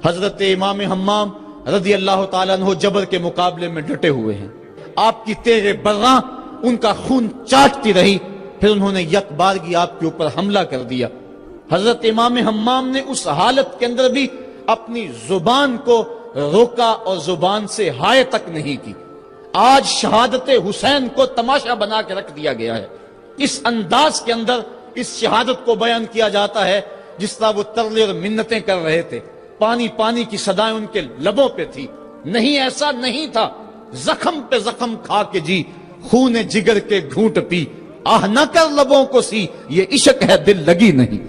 حضرت امام حمام رضی اللہ تعالیٰ عنہ جبر کے مقابلے میں ڈٹے ہوئے ہیں. آپ کی تیغ براں ان کا خون چاٹتی رہی، پھر انہوں نے یک بارگی آپ کے اوپر حملہ کر دیا. حضرت امام حمام نے اس حالت کے اندر بھی اپنی زبان کو روکا اور زبان سے ہائے تک نہیں کی. آج شہادت حسین کو تماشا بنا کے رکھ دیا گیا ہے. اس انداز کے اندر اس شہادت کو بیان کیا جاتا ہے جس طرح وہ ترلے اور منتیں کر رہے تھے. پانی پانی کی صدائیں ان کے لبوں پہ تھی. نہیں، ایسا نہیں تھا. زخم پہ زخم کھا کے جی، خون جگر کے گھونٹ پی، آہ نہ کر لبوں کو سی، یہ عشق ہے دل لگی نہیں.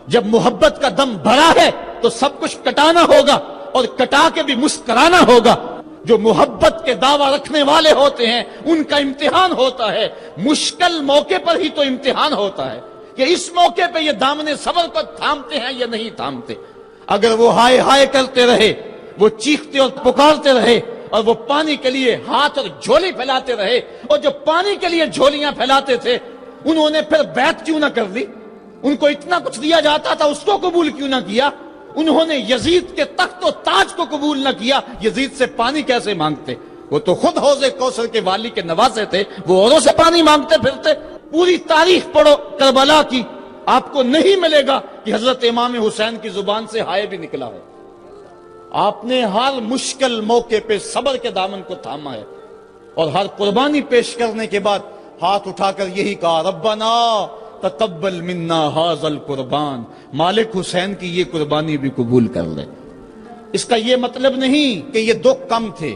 جب محبت کا دم بھرا ہے تو سب کچھ کٹانا ہوگا اور کٹا کے بھی مسکرانا ہوگا. جو محبت کے دعویٰ رکھنے والے ہوتے ہیں ان کا امتحان ہوتا ہے. مشکل موقع پر ہی تو امتحان ہوتا ہے کہ اس موقع پہ یہ دامن صبر کو تھامتے ہیں یا نہیں تھامتے. اگر وہ ہائے ہائے کرتے رہے، وہ چیختے اور پکارتے رہے، اور وہ پانی کے لیے ہاتھ اور جھولی پھیلاتے رہے، اور جو پانی کے لیے جھولیاں پھیلاتے تھے انہوں نے پھر بیعت کیوں نہ کر لی؟ ان کو اتنا کچھ دیا جاتا تھا، اس کو قبول کیوں نہ کیا؟ انہوں نے یزید کے تخت و تاج کو قبول نہ کیا، یزید سے پانی کیسے مانگتے؟ وہ تو خود حوض کوثر کے والی کے نواسے تھے، وہ اوروں سے پانی مانگتے پھرتے. پوری تاریخ پڑھو کربلا کی، آپ کو نہیں ملے گا کہ حضرت امام حسین کی زبان سے ہائے بھی نکلا ہے. آپ نے ہر مشکل موقع پہ صبر کے دامن کو تھاما ہے، اور ہر قربانی پیش کرنے کے بعد ہاتھ اٹھا کر یہی کہا، ربنا تقبل منا ھذا القربان، مالک حسین کی یہ قربانی بھی قبول کر لے. اس کا یہ مطلب نہیں کہ یہ دکھ کم تھے،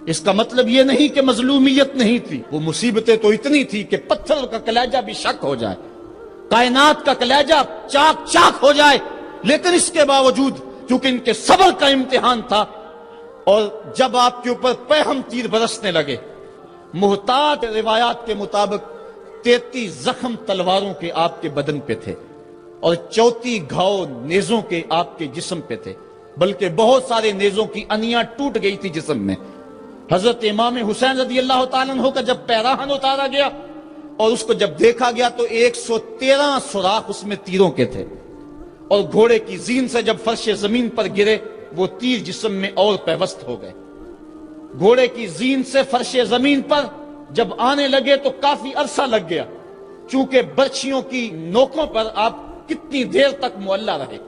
اس کا مطلب یہ نہیں کہ مظلومیت نہیں تھی. وہ مصیبتیں تو اتنی تھی کہ پتھر کا کلیجہ بھی شک ہو جائے، کائنات کا کلیجہ چاک چاک ہو جائے. لیکن اس کے باوجود چونکہ ان کے صبر کا امتحان تھا، اور جب آپ کے اوپر پیہم تیر برسنے لگے، محتاط روایات کے مطابق 33 زخم تلواروں کے آپ کے بدن پہ تھے، اور 34 گھاؤ نیزوں کے آپ کے جسم پہ تھے، بلکہ بہت سارے نیزوں کی انیاں ٹوٹ گئی تھی جسم میں. حضرت امام حسین رضی اللہ تعالیٰ عنہ کا جب پیراہن اتارا گیا اور اس کو جب دیکھا گیا تو 113 سوراخ اس میں تیروں کے تھے، اور گھوڑے کی زین سے جب فرش زمین پر گرے وہ تیر جسم میں اور پیوست ہو گئے. گھوڑے کی زین سے فرش زمین پر جب آنے لگے تو کافی عرصہ لگ گیا، چونکہ برچھیوں کی نوکوں پر آپ کتنی دیر تک معلّہ رہے.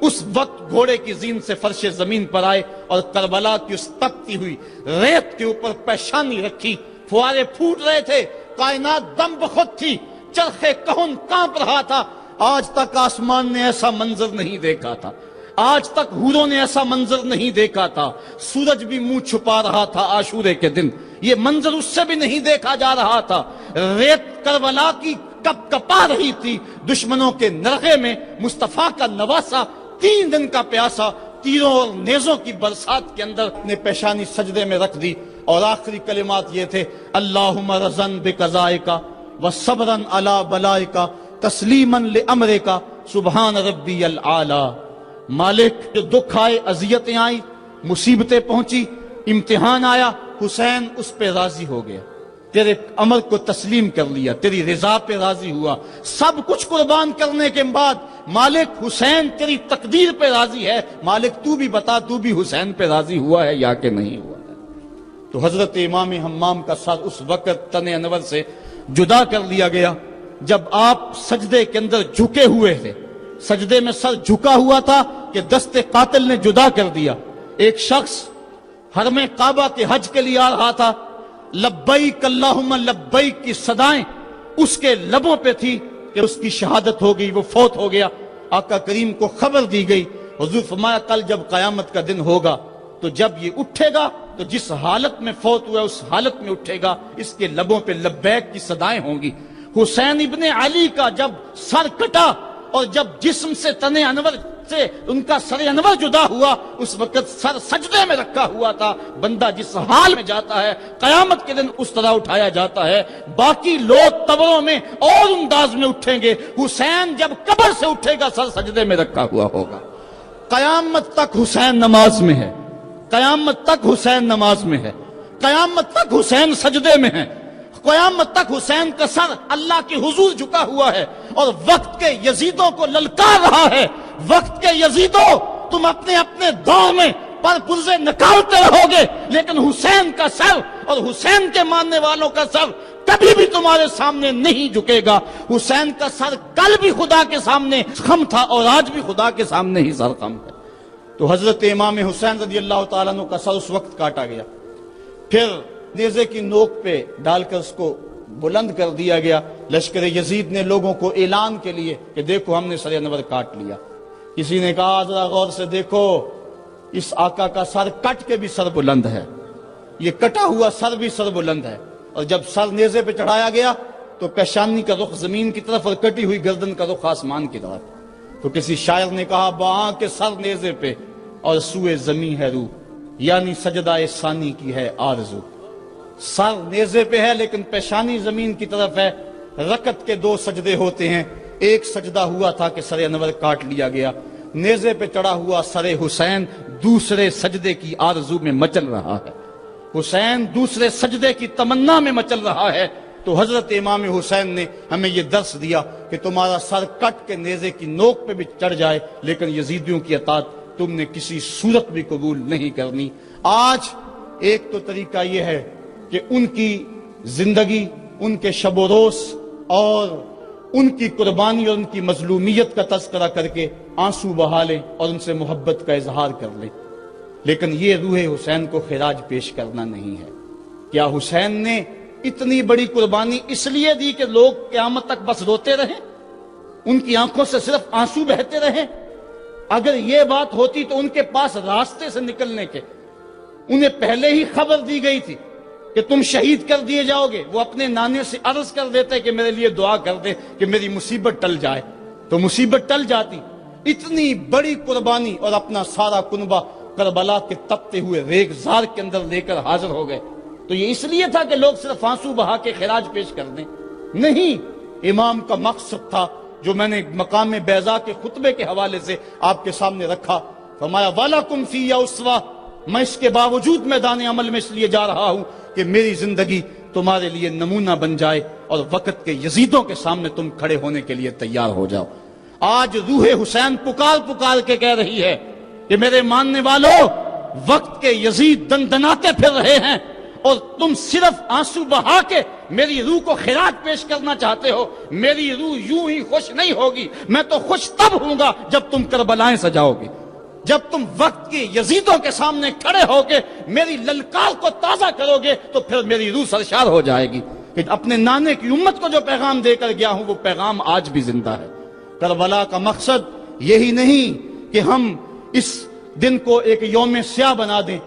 اس وقت گھوڑے کی زین سے فرش زمین پر آئے اور کربلا کی اس تپتی ہوئی ریت کے اوپر پیشانی رکھی. فوارے پھوٹ رہے تھے، کائنات دم بخود تھی، چرخے کہن کانپ رہا تھا. آج تک آسمان نے ایسا منظر نہیں دیکھا تھا، آج تک حوروں نے ایسا منظر نہیں دیکھا تھا. سورج بھی منہ چھپا رہا تھا عاشورے کے دن، یہ منظر اس سے بھی نہیں دیکھا جا رہا تھا. ریت کربلا کی کپ کپا رہی تھی. دشمنوں کے نرغے میں مصطفیٰ کا نواسا 3 دن کا پیاسا تیروں اور نیزوں کی برسات کے اندر نے پیشانی سجدے میں رکھ دی، اور آخری کلمات یہ تھے، اللہم رضن بقضائکا وصبرن علی بلائکا تسلیماً لامرکا سبحان ربی العالی. مالک، جو دکھ آئے، اذیتیں آئیں، مصیبتیں پہنچی، امتحان آیا، حسین اس پہ راضی ہو گیا، تیرے امر کو تسلیم کر لیا، تیری رضا پہ راضی ہوا. سب کچھ قربان کرنے کے بعد مالک حسین تیری تقدیر پہ راضی ہے. مالک تو بھی بتا، تو بھی حسین پہ راضی ہوا ہے یا کہ نہیں ہوا ہے؟ تو حضرت امام حمام کا سر اس وقت تن انور سے جدا کر لیا گیا جب آپ سجدے کے اندر جھکے ہوئے تھے. سجدے میں سر جھکا ہوا تھا کہ دست قاتل نے جدا کر دیا. ایک شخص حرم کعبہ کے حج کے لیے آ رہا تھا، لبیک اللہم لبیک کی صدائیں اس کے لبوں پہ تھی کہ اس کی شہادت ہو گئی، وہ فوت ہو گیا. آقا کریم کو خبر دی گئی. حضور فرمایا کل جب قیامت کا دن ہوگا تو جب یہ اٹھے گا تو جس حالت میں فوت ہوا اس حالت میں اٹھے گا، اس کے لبوں پہ لبیک کی صدائیں ہوں گی. حسین ابن علی کا جب سر کٹا اور جب جسم سے تن انور سے ان کا سر انور جدا ہوا، اس وقت سر سجدے میں رکھا ہوا تھا. بندہ جس حال میں جاتا ہے قیامت کے دن اس طرح اٹھایا جاتا ہے. باقی لوگ قبروں میں اور انداز میں اٹھیں گے، حسین جب قبر سے اٹھے گا سر سجدے میں رکھا ہوا ہوگا. قیامت تک حسین نماز میں ہے، قیامت تک حسین نماز میں ہے، قیامت تک حسین سجدے میں ہے، قیامت تک حسین کا سر اللہ کے حضور جھکا ہوا ہے، اور وقت کے یزیدوں کو للکار رہا ہے. وقت کے یزیدوں، تم اپنے اپنے دور میں پر پرزے نکالتے رہو گے، لیکن حسین کا سر اور حسین کے ماننے والوں کا سر کبھی بھی تمہارے سامنے نہیں جھکے گا۔ حسین کا سر کل بھی خدا کے سامنے خم تھا اور آج بھی خدا کے سامنے ہی سر خم ہے۔ تو حضرت امام حسین رضی اللہ تعالیٰ عنہ کا سر اس وقت کاٹا گیا، پھر نیزے کی نوک پہ ڈال کر اس کو بلند کر دیا گیا۔ لشکر یزید نے لوگوں کو اعلان کے لیے کہ دیکھو ہم نے سر انور کاٹ لیا۔ کسی نے کہا ذرا غور سے دیکھو، اس آقا کا سر کٹ کے بھی سر بلند ہے، یہ کٹا ہوا سر بھی سر بلند ہے۔ اور جب سر نیزے پہ چڑھایا گیا تو پیشانی کا رخ زمین کی طرف اور کٹی ہوئی گردن کا رخ آسمان کی طرف۔ تو کسی شاعر نے کہا باں کے سر نیزے پہ اور سوئے زمین ہے روح، یعنی سجدہ ثانی کی ہے آرزو۔ سر نیزے پہ ہے لیکن پیشانی زمین کی طرف ہے۔ رکعت کے دو سجدے ہوتے ہیں، ایک سجدہ ہوا تھا کہ سر انور کاٹ لیا گیا، نیزے پہ چڑھا ہوا سر حسین دوسرے سجدے کی آرزو میں مچل رہا ہے، حسین دوسرے سجدے کی تمنا میں مچل رہا ہے۔ تو حضرت امام حسین نے ہمیں یہ درس دیا کہ تمہارا سر کٹ کے نیزے کی نوک پہ بھی چڑھ جائے لیکن یزیدیوں کی اطاعت تم نے کسی صورت بھی قبول نہیں کرنی۔ آج ایک تو طریقہ یہ ہے کہ ان کی زندگی، ان کے شب و روز اور ان کی قربانی اور ان کی مظلومیت کا تذکرہ کر کے آنسو بہا لیں اور ان سے محبت کا اظہار کر لیں، لیکن یہ روح حسین کو خراج پیش کرنا نہیں ہے۔ کیا حسین نے اتنی بڑی قربانی اس لیے دی کہ لوگ قیامت تک بس روتے رہیں، ان کی آنکھوں سے صرف آنسو بہتے رہیں؟ اگر یہ بات ہوتی تو ان کے پاس راستے سے نکلنے کے انہیں پہلے ہی خبر دی گئی تھی کہ تم شہید کر دیے جاؤ گے۔ وہ اپنے نانے سے عرض کر دیتے کہ میرے لیے دعا کر دے کہ میری مصیبت ٹل جائے، تو مصیبت ٹل جاتی۔ اتنی بڑی قربانی اور اپنا سارا کنبہ کربلا کے تپتے ہوئے ریگزار کے اندر لے کر حاضر ہو گئے، تو یہ اس لیے تھا کہ لوگ صرف آنسو بہا کے خراج پیش کر دیں؟ نہیں، امام کا مقصد تھا جو میں نے مقام بیضا کے خطبے کے حوالے سے آپ کے سامنے رکھا۔ فرمایا وَلَكُمْ فِيَّ أُسْوَةٌ، میں اس کے باوجود میدان عمل میں اس لیے جا رہا ہوں کہ میری زندگی تمہارے لیے نمونہ بن جائے اور وقت کے یزیدوں کے سامنے تم کھڑے ہونے کے لیے تیار ہو جاؤ۔ آج روح حسین پکار پکار کے کہہ رہی ہے کہ میرے ماننے والوں، وقت کے یزید دندناتے پھر رہے ہیں اور تم صرف آنسو بہا کے میری روح کو خراج پیش کرنا چاہتے ہو۔ میری روح یوں ہی خوش نہیں ہوگی، میں تو خوش تب ہوں گا جب تم کربلائیں سجاؤ گے، جب تم وقت کے یزیدوں کے سامنے کھڑے ہو کے میری للکار کو تازہ کرو گے تو پھر میری روح سرشار ہو جائے گی کہ اپنے نانے کی امت کو جو پیغام دے کر گیا ہوں وہ پیغام آج بھی زندہ ہے۔ کربلا کا مقصد یہی نہیں کہ ہم اس دن کو ایک یوم سیاہ بنا دیں،